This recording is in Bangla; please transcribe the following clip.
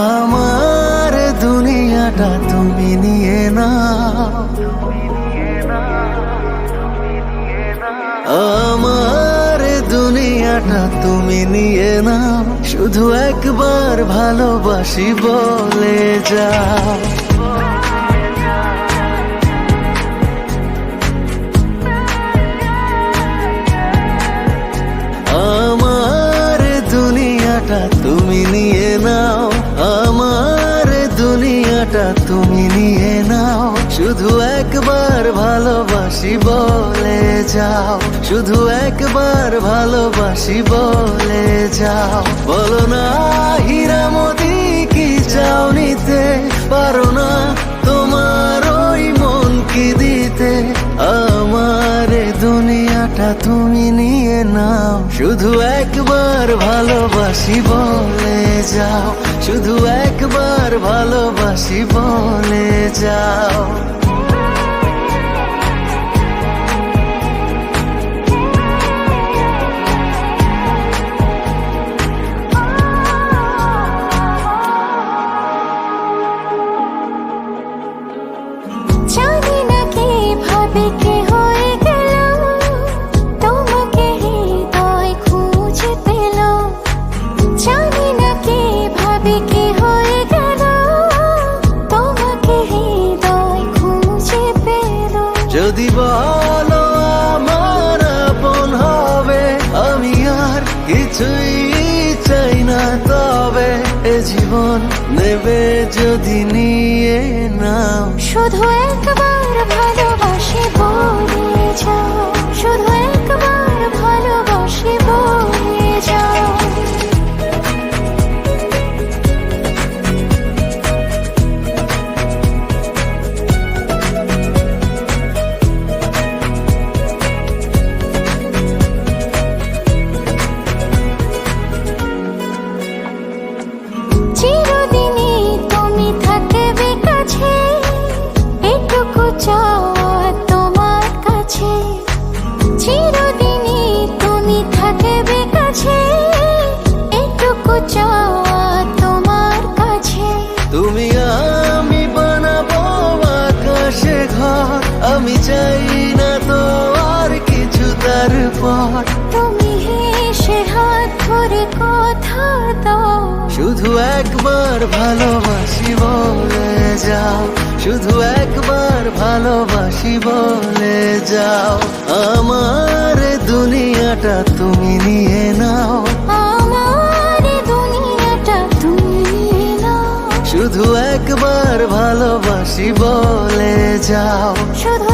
আমার দুনিয়াটা তুমি নিয়ে নাও, আমার দুনিয়াটা তুমি নিয়ে নাও, শুধু একবার ভালোবাসি বলে যাও। আমার দুনিয়াটা তুমি নিয়ে নাও, আমার দুনিয়াটা তুমি নিয়ে নাও, শুধু একবার ভালোবাসি বলে যাও, শুধু একবার ভালোবাসি বলে যাও। বলো না হীরা মোতি কি চাও নিতে, পারো না তোমার ওই মন কি দিতে। আমার দুনিয়াটা তুমি নিয়ে নাও, শুধু একবার ভালোবাসি বলে যাও, শুধু একবার ভালোবাসি বলে যাও। জানি না কিভাবে কি হয়ে গেল, তোমাকে হৃদয় খুঁজে পেল। জানি না কিভাবে কি হয়ে গেল, তোমাকে হৃদয় খুঁজে পেল। যদি বলো আমার আপন হবে, আমি আর কিছুই চাই না, তবে এ জীবন নেবে যদি নিয়ে নাও। শুধু একবার ভালোবাসি বলে যাও, শুধু একবার ভালোবাসি বলে যাও। চিরদিনই তুমি থাকবে কাছে, এটুকু চাওয়া তোমার কাছে। চিরদিনই তুমি থাকবে কাছে, এটুকু চাওয়া তোমার কাছে। তুমি আমি বানাবো আকাশে ঘর, আমি চাই না তো আর কিছু তারপর। তুমি হেসে হাত ধরে কথা দাও, শুধু একবার ভালোবাসি বলে যাও, শুধু একবার ভালোবাসি বলে যাও। আমার দুনিয়াটা তুমি নিয়ে নাও, আমার দুনিয়াটা তুমি নিয়ে নাও, শুধু একবার ভালোবাসি বলে যাও। শুধু